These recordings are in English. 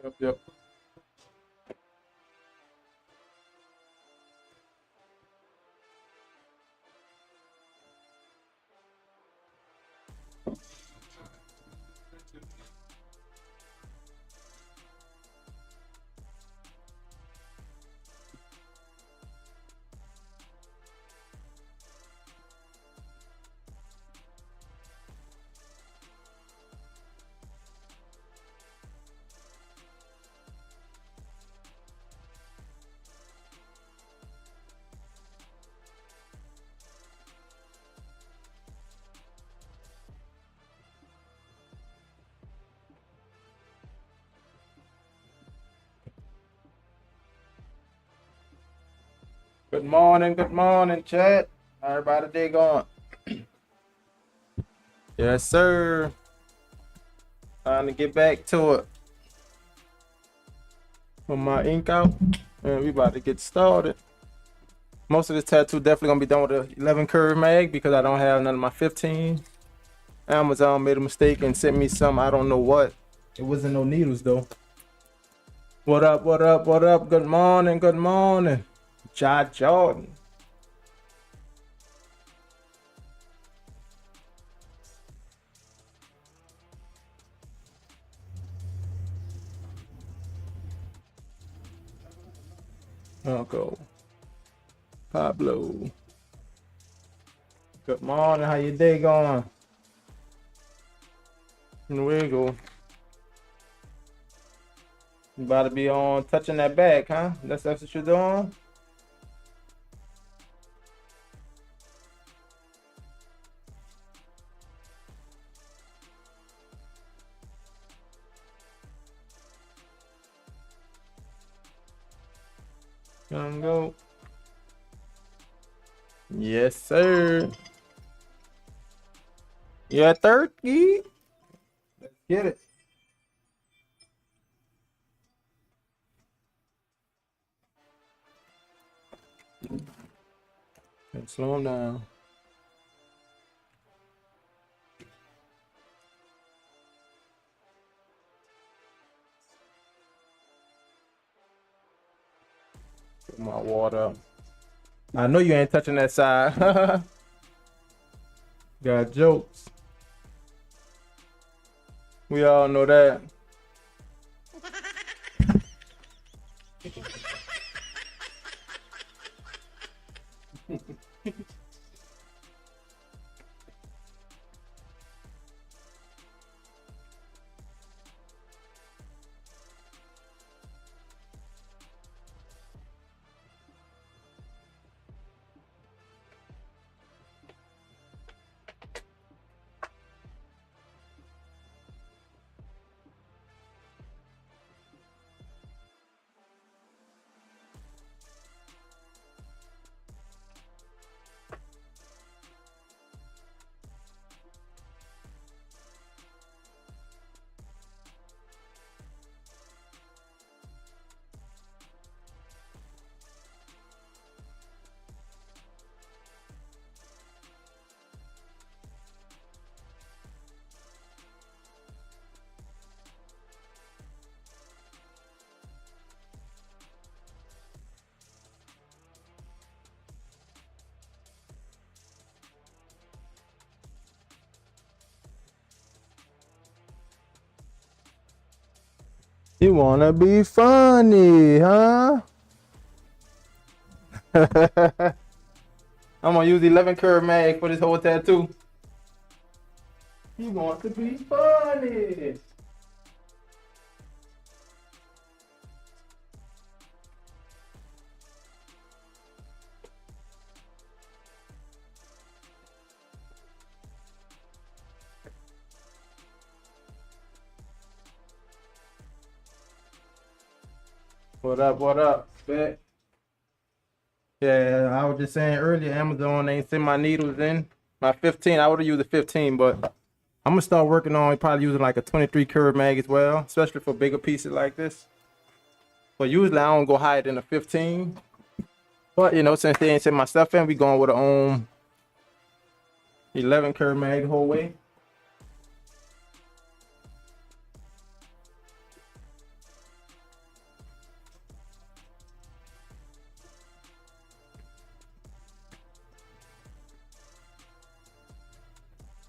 Yep. Good morning, chat. How everybody day going? Yes, sir. Time to get back to it. Put my ink out, and we about to get started. Most of this tattoo definitely gonna be done with the 11 curve mag because I don't have none of my 15. Amazon made a mistake and sent me some, I don't know what. It wasn't no needles though. What up, what up, what up? Good morning, good morning. Jordan. Uncle Pablo. Good morning, how your day going? Wiggle. You about to be on touching that back, huh? That's what you're doing? Gonna go. Yes, sir. Yeah, turkey. Let's get it. And slow him down. Put my water up. I know you ain't touching that side. Got jokes. We all know that. You wanna be funny, huh? I'm gonna use 11 curve mag for this whole tattoo. He wants to be funny. What up, what up, bet? Yeah, I was just saying earlier, Amazon ain't sent my needles in. My 15, I would have used a 15, but I'm gonna start working on probably using like a 23 curve mag as well, especially for bigger pieces like this. But usually I don't go higher than a 15. But you know, since they ain't sent my stuff in, we going with a 11 curve mag the whole way.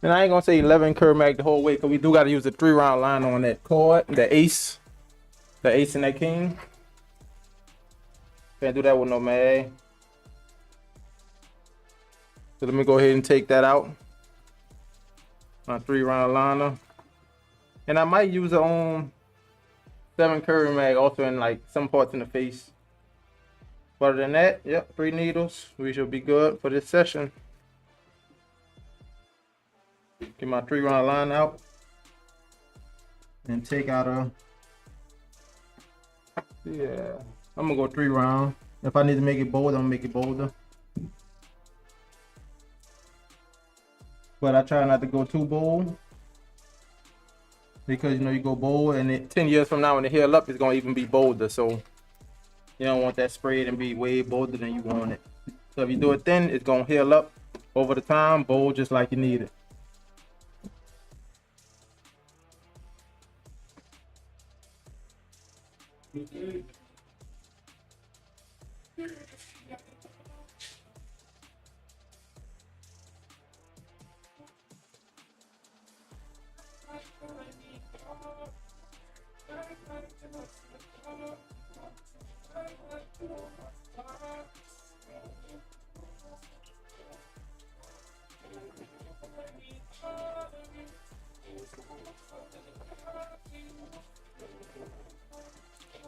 And I ain't gonna say 11 curve mag the whole way, cause we do gotta use the 3-round line on that cord, the ace and that king. Can't do that with no mag. So let me go ahead and take that out. My 3-round liner. And I might use a 7 curve mag also in like some parts in the face. But other than that, yep, 3 needles. We should be good for this session. Get my 3-round line out. And take out yeah, I'm gonna go 3 round. If I need to make it bolder, I'm gonna make it bolder. But I try not to go too bold. Because you go bold and 10 years from now when it heal up, it's gonna even be bolder. So you don't want that sprayed and be way bolder than you want it. So if you do it thin, it's gonna heal up over the time, bold just like you need it.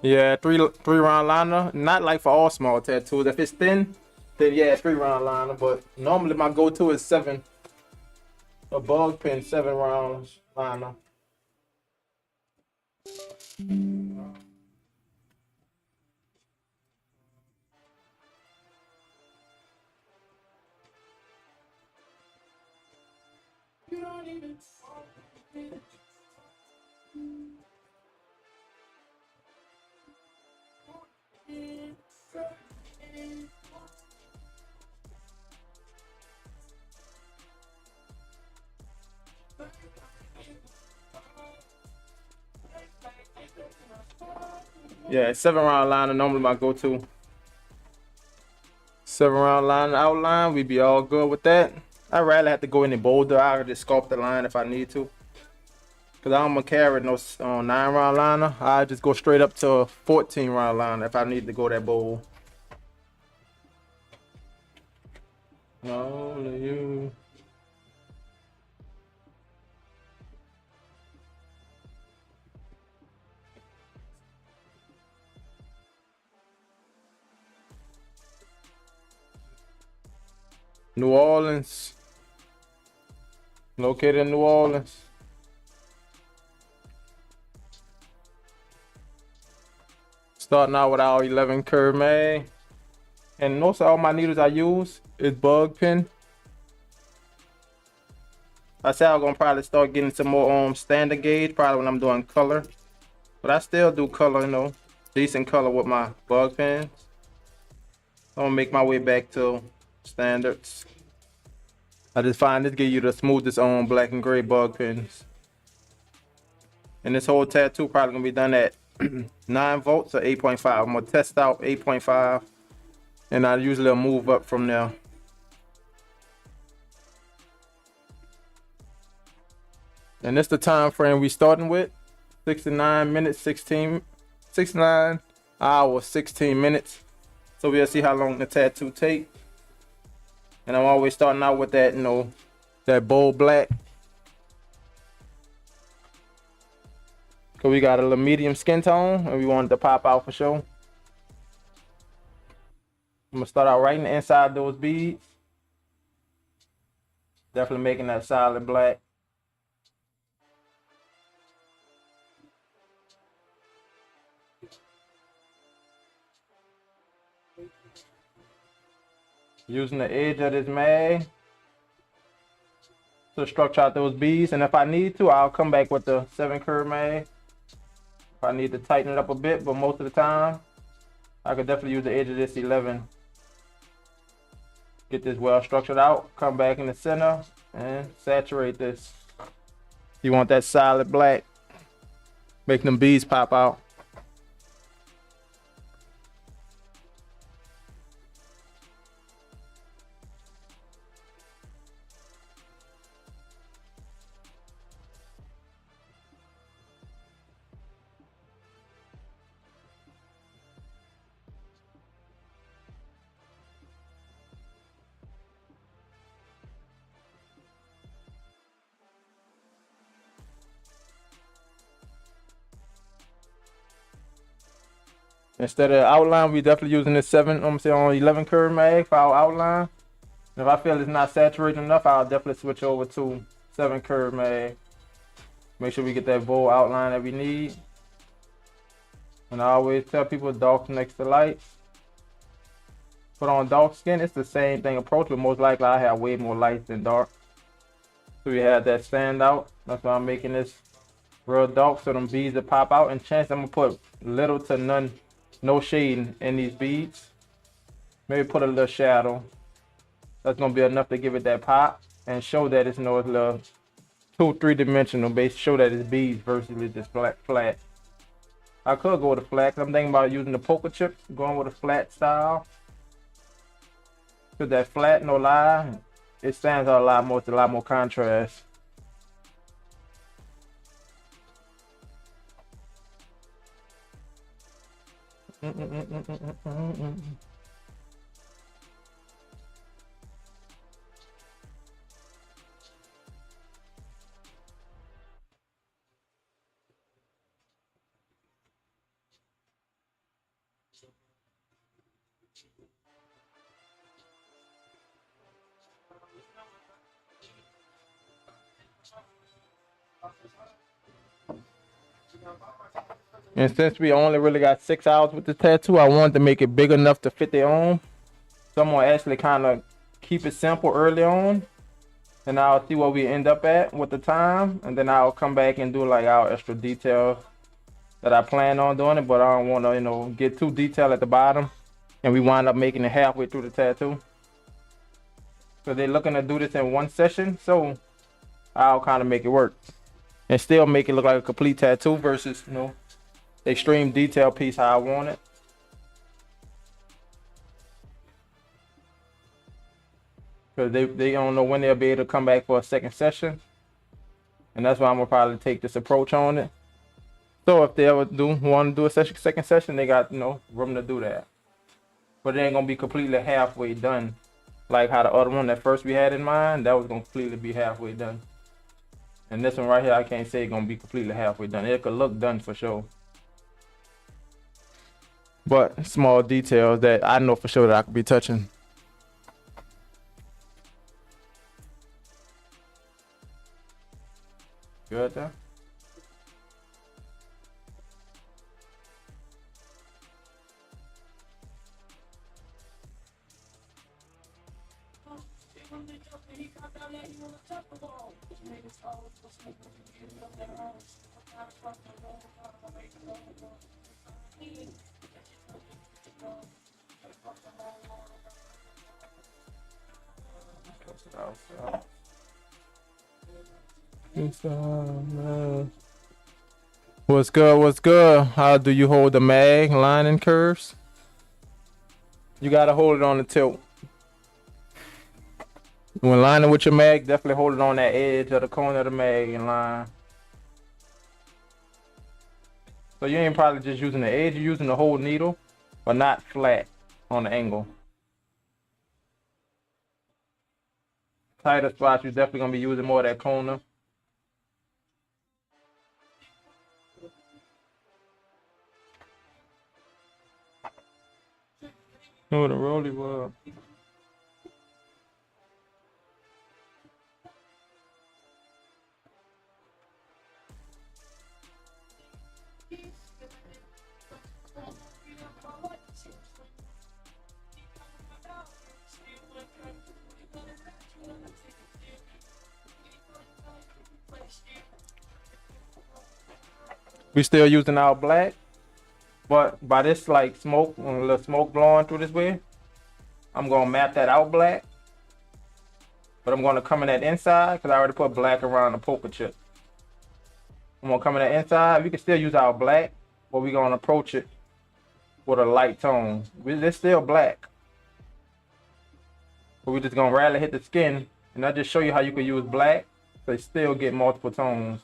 Yeah, three round liner. Not like for all small tattoos. If it's thin, then yeah, 3-round liner. But normally my go-to is 7. A bug pin 7 rounds liner. Yeah, 7-round liner normally my go-to. 7-round line outline, we be all good with that. I'd rather have to go any bolder. I could just sculpt the line if I need to. Cause I don't gonna carry no 9-round liner. I just go straight up to a 14-round liner if I need to go that bold. Only you. New Orleans. Located in New Orleans. Starting out with our 11 curve mag. And most of all my needles I use is bug pin. I said I'm gonna probably start getting some more standard gauge probably when I'm doing color. But I still do color, decent color with my bug pins. I'm gonna make my way back to standards. I just find this give you the smoothest black and gray bug pins. And this whole tattoo probably gonna be done at 9 volts or 8.5. I'm gonna test out 8.5 and I usually move up from there. And this the time frame we starting with. 69 minutes, 69 hours, 16 minutes. So we'll see how long the tattoo take. And I'm always starting out with that, that bold black. Cause we got a little medium skin tone and we want it to pop out for sure. I'm gonna start out right in the inside those beads. Definitely making that solid black. Using the edge of this mag to structure out those beads. And if I need to, I'll come back with the 7 curve mag. If I need to tighten it up a bit, but most of the time, I could definitely use the edge of this 11. Get this well structured out, come back in the center, and saturate this. You want that solid black, making them beads pop out. Instead of outline, we definitely using this 11 curve mag for our outline. And if I feel it's not saturated enough, I'll definitely switch over to 7 curve mag. Make sure we get that bold outline that we need. And I always tell people dark next to light. But on dark skin, it's the same thing approach, but most likely I have way more light than dark. So we have that standout. That's why I'm making this real dark so them beads will pop out. And chance I'm gonna put little to none, no shading in these beads. Maybe put a little shadow. That's gonna be enough to give it that pop and show that it's no, it's a little 2-3 dimensional base. Show that it's beads versus just flat. I could go with a flat, 'cause I'm thinking about using the poker chips, going with a flat style. Cause that flat, no lie, it stands out a lot more. It's a lot more contrast. And since we only really got 6 hours with the tattoo, I wanted to make it big enough to fit their own. So I'm gonna actually kind of keep it simple early on, and I'll see what we end up at with the time, and then I'll come back and do like our extra details that I plan on doing it. But I don't want to, get too detailed at the bottom, and we wind up making it halfway through the tattoo. So they're looking to do this in one session, so I'll kind of make it work and still make it look like a complete tattoo versus, extreme detail piece how I want it. Because they don't know when they'll be able to come back for a second session. And that's why I'm going to probably take this approach on it. So if they ever want to do a second session, they got, room to do that. But it ain't going to be completely halfway done. Like how the other one that first we had in mind, that was going to completely be halfway done. And this one right here, I can't say it's going to be completely halfway done. It could look done for sure. But small details that I know for sure that I could be touching. Good there. What's good? What's good? How do you hold the mag line and curves? You gotta hold it on the tilt. When lining with your mag, definitely hold it on that edge of the corner of the mag and line. So you ain't probably just using the edge, you're using the whole needle, but not flat on the angle. Tighter spots, you're definitely gonna be using more of that corner. Oh, the rolly was. We still using our black, but by this like smoke, a little smoke blowing through this way, I'm gonna map that out black. But I'm gonna come in that inside because I already put black around the poker chip. I'm gonna come in that inside. We can still use our black, but we're gonna approach it with a light tone. It's still black, but we're just gonna rarely hit the skin, and I just show you how you can use black. They still get multiple tones.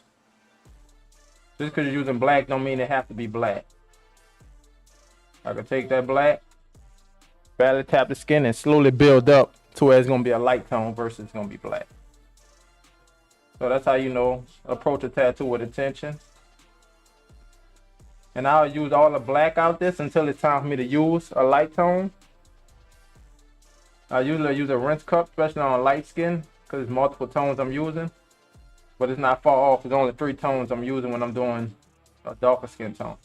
Just because you're using black don't mean it have to be black. I can take that black, barely tap the skin, and slowly build up to where it's going to be a light tone versus it's going to be black. So that's how approach a tattoo with intention. And I'll use all the black out this until it's time for me to use a light tone. I usually use a rinse cup, especially on light skin, because it's multiple tones I'm using. But it's not far off. It's only 3 tones I'm using when I'm doing a darker skin tone.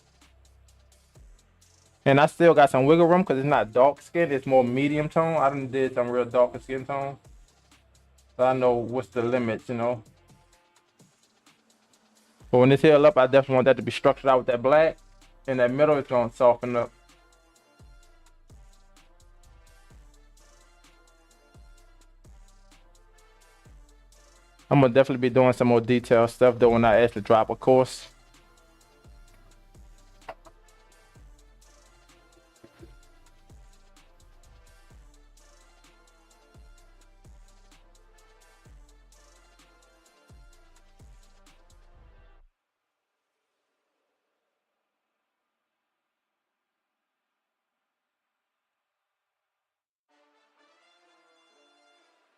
And I still got some wiggle room because it's not dark skin, it's more medium tone. I done did some real darker skin tone. So I know what's the limits, you know. But when it's healed up, I definitely want that to be structured out with that black. And that middle is going to soften up. I'm going to definitely be doing some more detailed stuff though when I actually drop a course.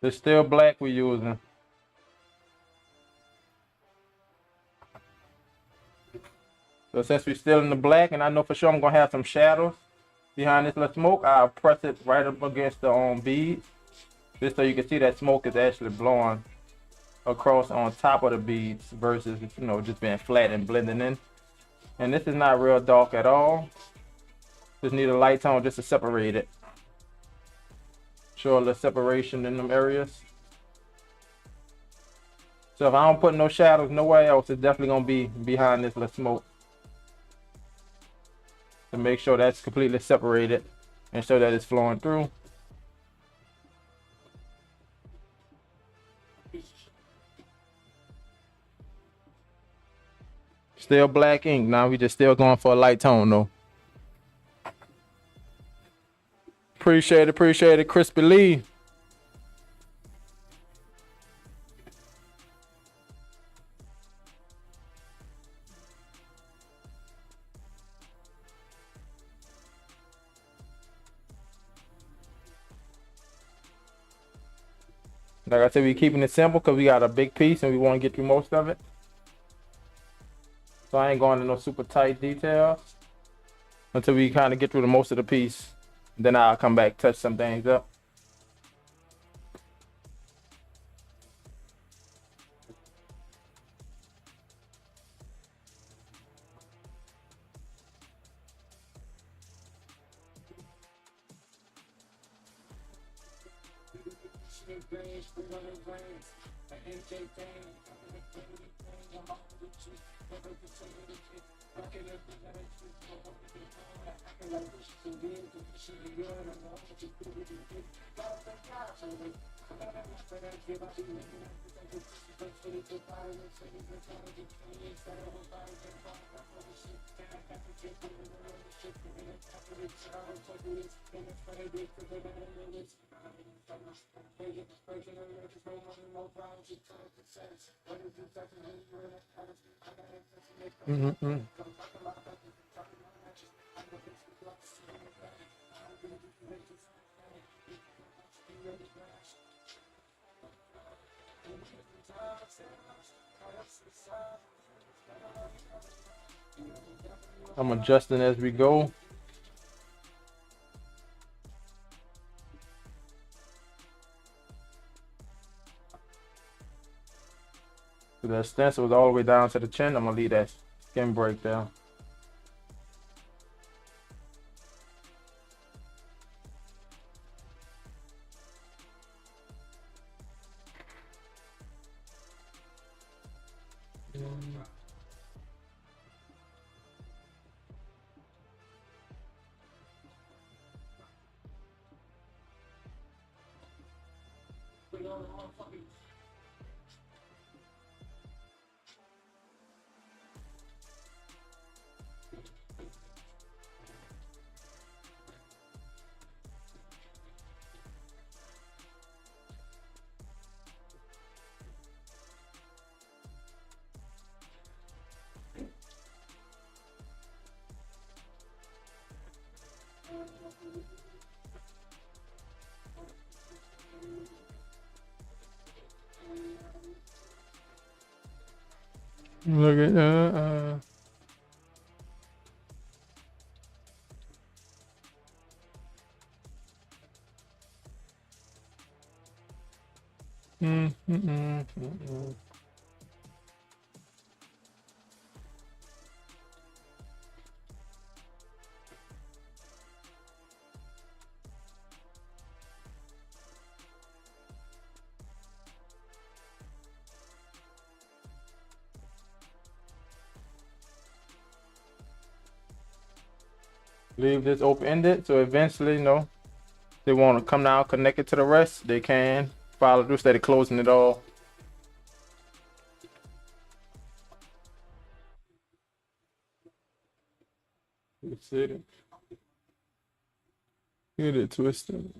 It's still black we're using. So since we're still in the black, and I know for sure I'm gonna have some shadows behind this little smoke, I'll press it right up against the bead, just so you can see that smoke is actually blowing across on top of the beads versus, you know, just being flat and blending in. And this is not real dark at all. Just need a light tone just to separate it. Show a little separation in them areas. So if I don't put no shadows nowhere else, it's definitely gonna be behind this little smoke. To make sure that's completely separated and show that it's flowing through. Still black ink. Now we just still going for a light tone though. Appreciate it, Crispy Lee. Like I said, we keeping it simple because we got a big piece and we want to get through most of it. So I ain't going into no super tight details until we kind of get through the most of the piece. Then I'll come back, touch some things up. I'm adjusting as we go. So the stencil was all the way down to the chin. I'm gonna leave that skin break there. Look at Leave this open-ended, so eventually, they want to come down, connect it to the rest, they can follow through instead of closing it all. You see it? Get it twisted.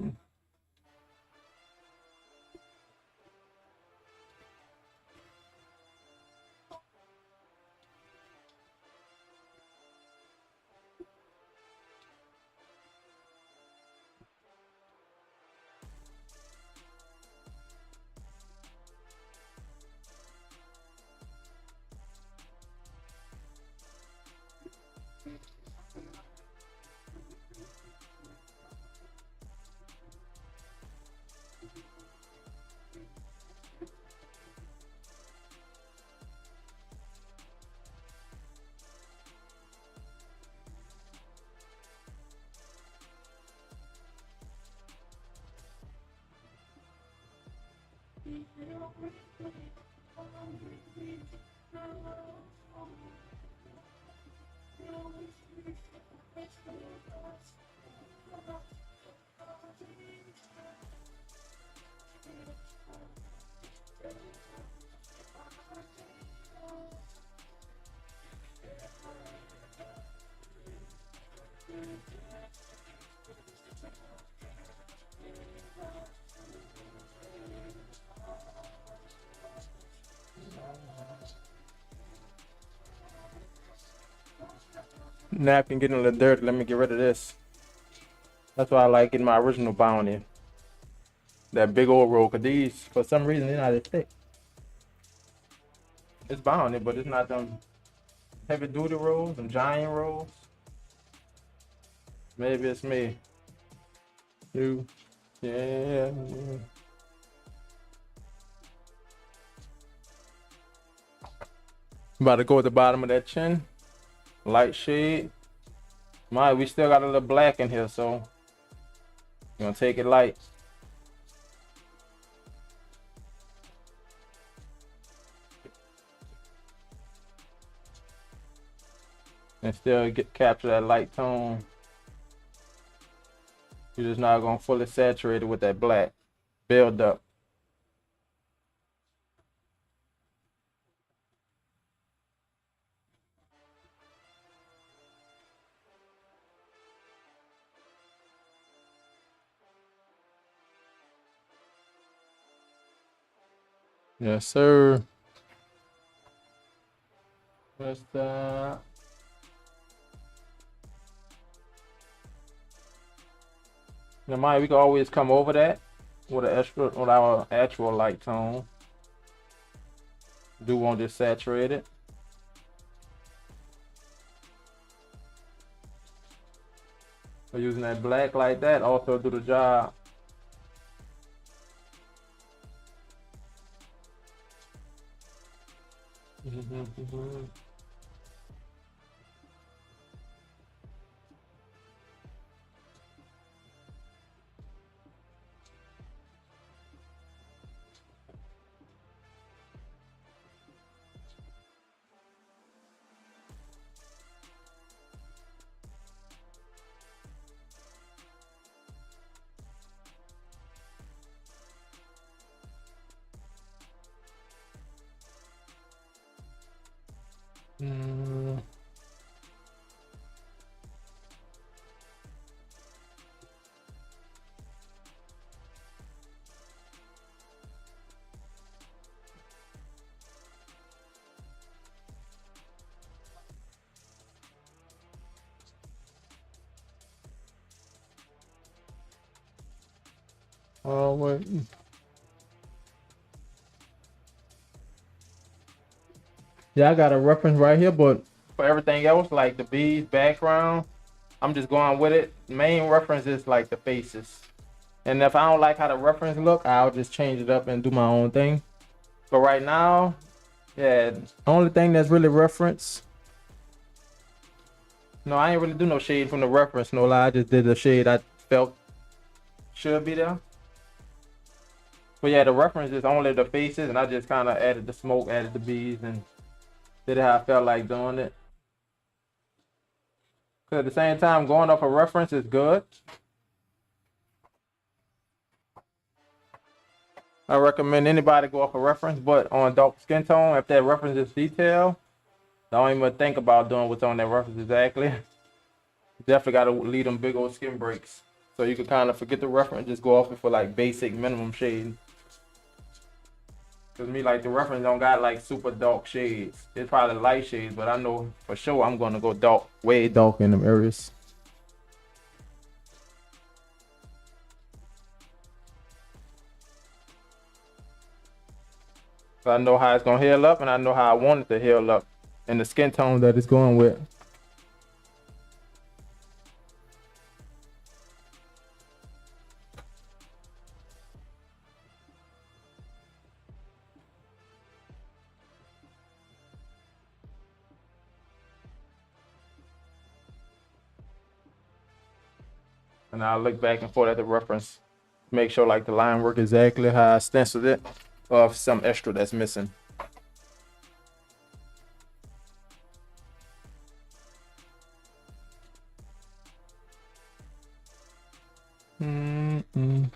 Napkin getting a little dirty. Let me get rid of this. That's why I like getting my original bounty. That big old roll, cause these, for some reason, they're not as thick. It's bounty, but it's not them heavy duty rolls, them giant rolls. Maybe it's me. You. Yeah. About to go at the bottom of that chin. Light shade. We still got a little black in here, so you're gonna take it light. And still capture that light tone. You're just not gonna fully saturate it with that black. Build up. Yes, sir. Just now, we can always come over that with our actual light tone. Do want this saturated. So using that black like that also do the job. Oh wait. Yeah, I got a reference right here, but for everything else, like the bees background, I'm just going with it. Main reference is like the faces. And if I don't like how the reference look, I'll just change it up and do my own thing. But right now, yeah, the only thing that's really reference. No, I ain't really do no shade from the reference, no lie. I just did the shade I felt should be there. But yeah, the reference is only the faces, and I just kind of added the smoke, added the bees, and did it how I felt like doing it. Cause at the same time, going off a reference is good. I recommend anybody go off a reference, but on dark skin tone, if that reference is detailed, don't even think about doing what's on that reference exactly. You definitely gotta leave them big old skin breaks. So you can kind of forget the reference, just go off it for like basic minimum shade. Cause me, like the reference don't got like super dark shades. It's probably light shades, but I know for sure I'm gonna go dark, way dark in them areas. So I know how it's gonna heal up, and I know how I want it to heal up, and the skin tone that it's going with. And I'll look back and forth at the reference, make sure like the line work exactly how I stenciled it, or if some extra that's missing. Mm-mm.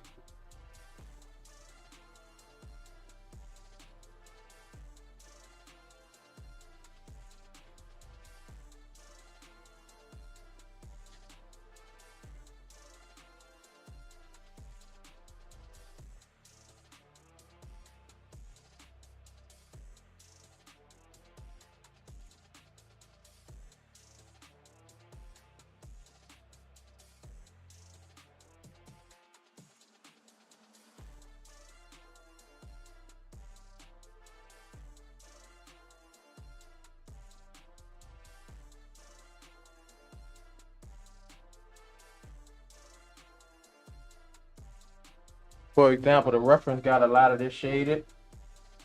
For example, the reference got a lot of this shaded,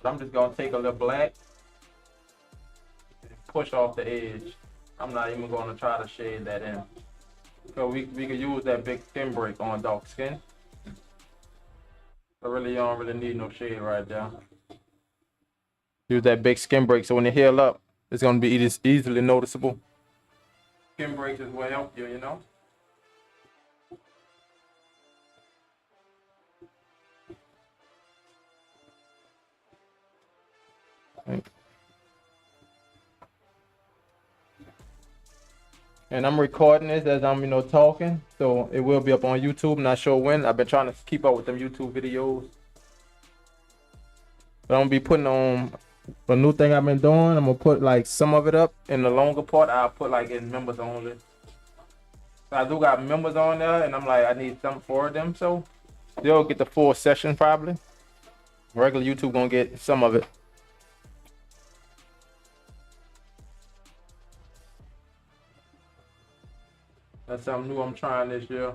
but I'm just gonna take a little black and push off the edge. I'm not even gonna try to shade that in. So we could use that big skin break on dark skin. I really don't really need no shade right there. Use that big skin break so when it heal up, it's gonna be easily noticeable. Skin breaks is what help you, you know? Right. And I'm recording this as I'm, talking. So it will be up on YouTube. Not sure when. I've been trying to keep up with them YouTube videos. But I'm gonna be putting on a new thing I've been doing. I'm gonna put like some of it up in the longer part. I'll put like in members only. So I do got members on there, and I'm like, I need something for them. So they'll get the full session probably. Regular YouTube gonna get some of it. That's something new I'm trying this year.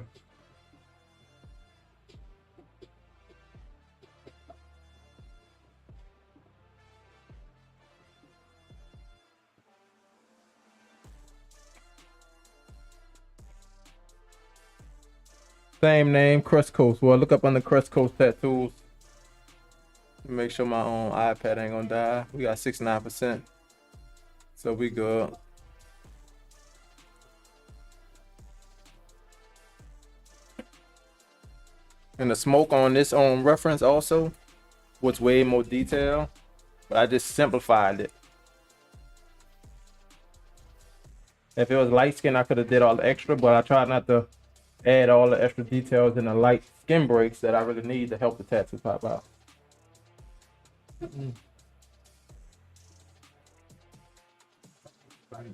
Same name, Crust Coast. Well, look up under Crust Coast Tattoos. Make sure my own iPad ain't gonna die. We got 69%. So we good. And the smoke on this reference also was way more detailed, but I just simplified it. If it was light skin, I could have did all the extra, but I tried not to add all the extra details in the light skin breaks that I really need to help the tattoo pop out. Right.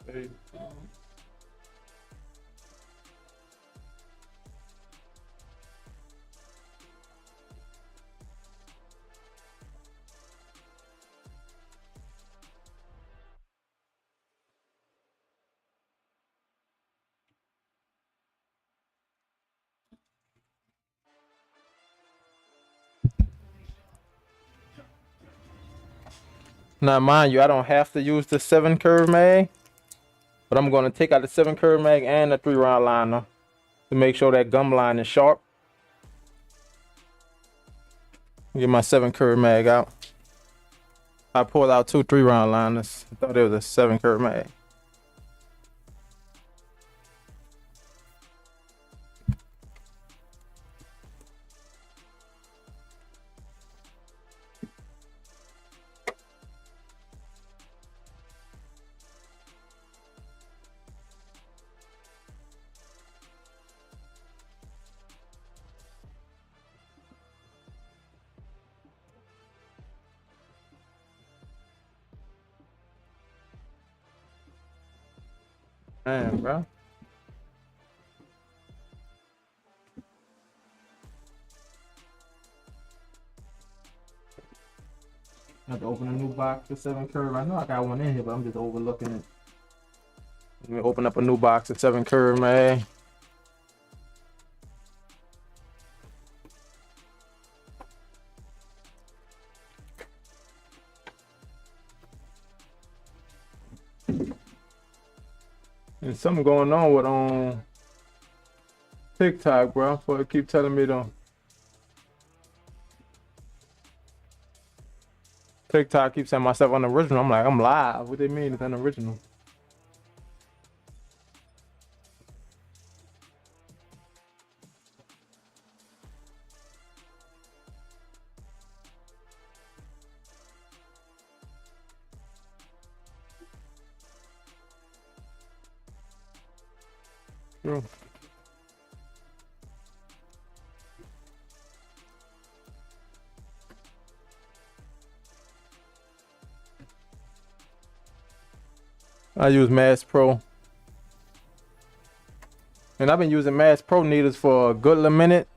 Hey. Now, mind you, I don't have to use the 7 curve mag, but I'm going to take out the 7 curve mag and the 3-round liner to make sure that gum line is sharp. Get my 7 curve mag out. I pulled out 2 3-round liners. I thought it was a 7 curve mag. Man, bro. I have to open a new box for 7 curve. I know I got one in here, but I'm just overlooking it. Let me open up a new box of 7 curve, man. There's something going on with TikTok, bro. For it keep telling me to. TikTok keeps saying myself unoriginal. I'm like, I'm live. What they mean it's unoriginal? True. I use Mass Pro. And I've been using Mass Pro needles for a good little minute.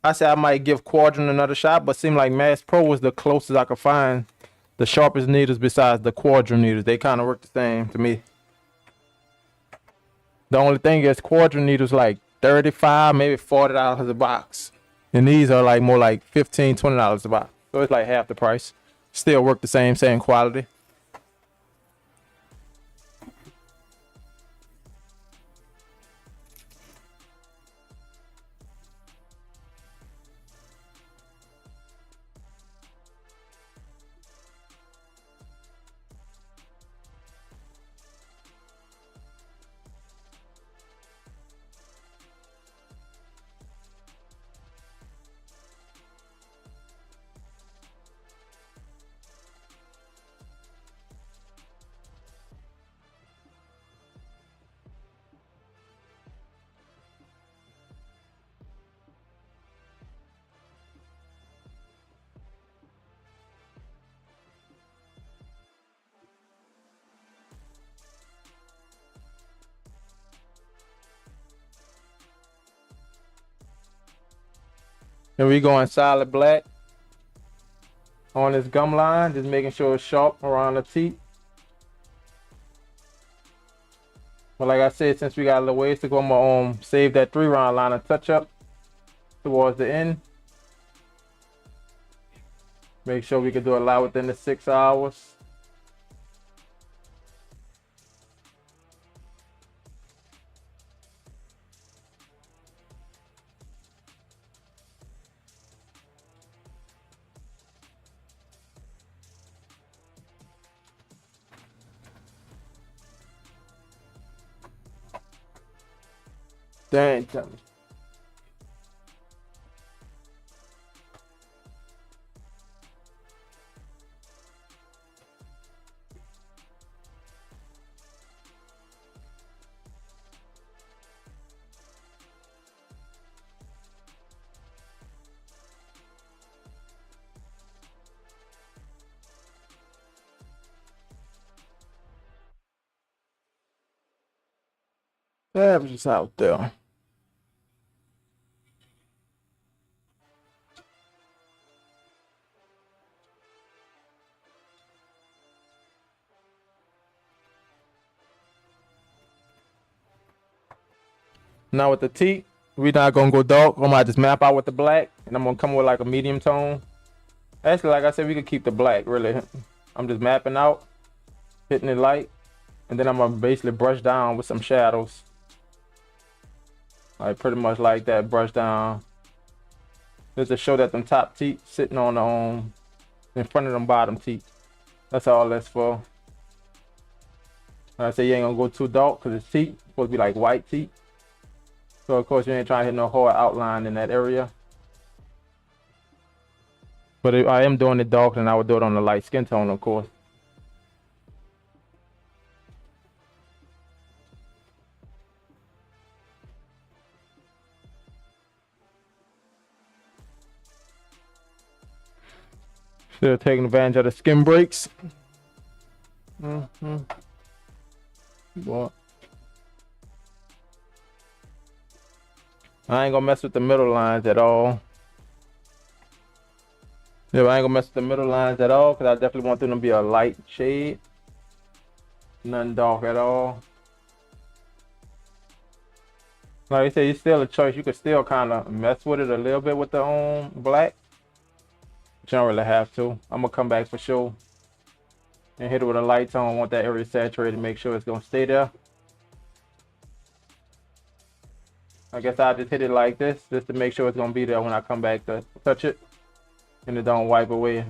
I said I might give Quadrant another shot, but seemed like Mass Pro was the closest I could find. The sharpest needles besides the Quadrant needles. They kind of work the same to me. The only thing is Quadrant needles like $35, maybe $40 a box. And these are like more like $15, $20 a box. So it's like half the price. Still work the same quality. And we going solid black on this gum line, just making sure it's sharp around the teeth. But like I said, since we got a little ways to go, I'm gonna save that 3-round line and touch up towards the end. Make sure we can do a lot within the 6 hours. Dang, tell me. Savages out there. Now with the teeth, we're not gonna go dark. I'm gonna just map out with the black, and I'm gonna come with like a medium tone. Actually, like I said, we could keep the black. Really, I'm just mapping out, hitting the light, and then I'm gonna basically brush down with some shadows. Like pretty much like that, brush down. Just to show that them top teeth sitting on the in front of them bottom teeth. That's all that's for. Like I say, you ain't gonna go too dark because it's teeth supposed to be like white teeth. So of course you ain't trying to hit no hard outline in that area. But if I am doing it dark, then I would do it on the light skin tone, of course. Still taking advantage of the skin breaks. Boy. I ain't gonna mess with the middle lines at all. Yeah, I ain't gonna mess with the middle lines at all because I definitely want them to be a light shade. Nothing dark at all. Like I said, it's still a choice. You could still kind of mess with it a little bit with the black. But you don't really have to. I'm gonna come back for sure and hit it with a light tone. I want that area saturated, make sure it's gonna stay there. I guess I'll just hit it like this just to make sure it's gonna be there when I come back to touch it and it don't wipe away.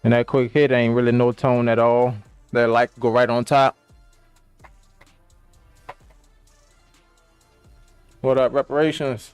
And that quick hit ain't really no tone at all. That light go right on top. What up, reparations?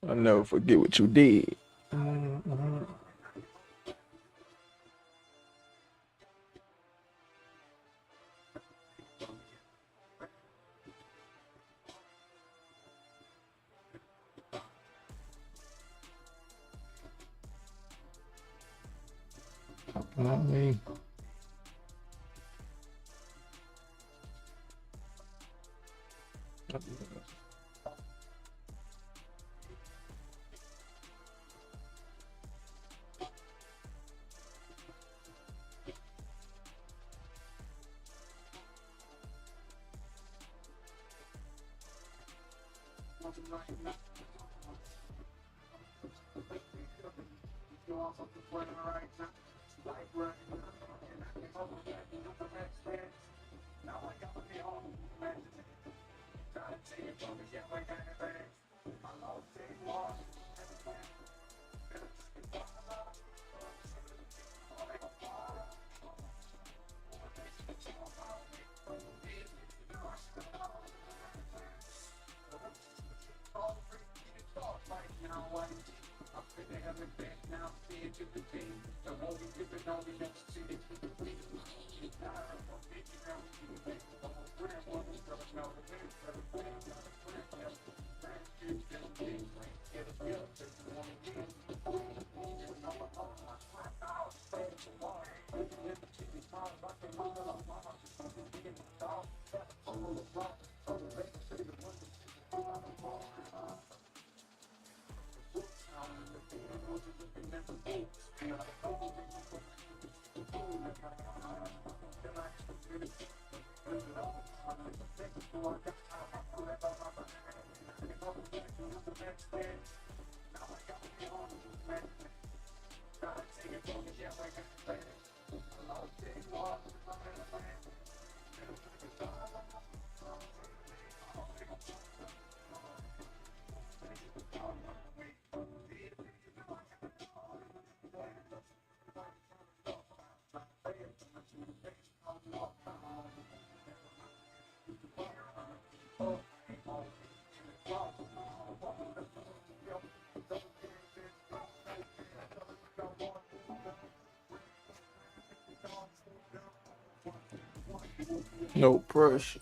I'll never forget what you did. Not me. No pressure.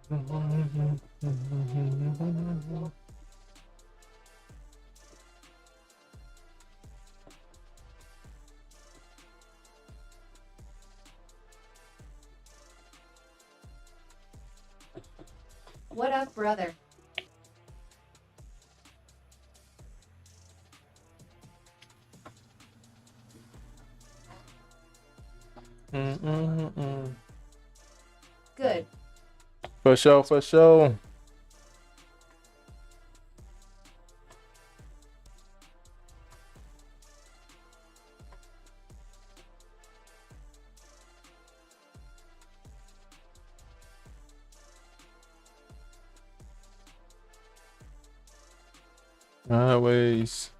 What up, brother? Good. For sure, for sure. Always.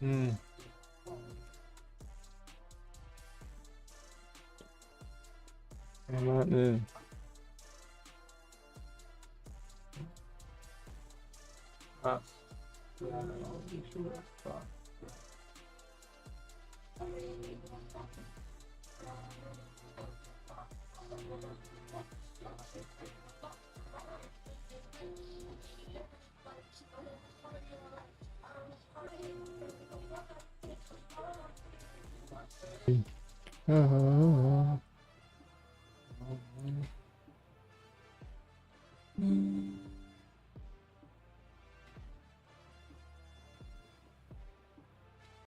Mm. Mm. Ah.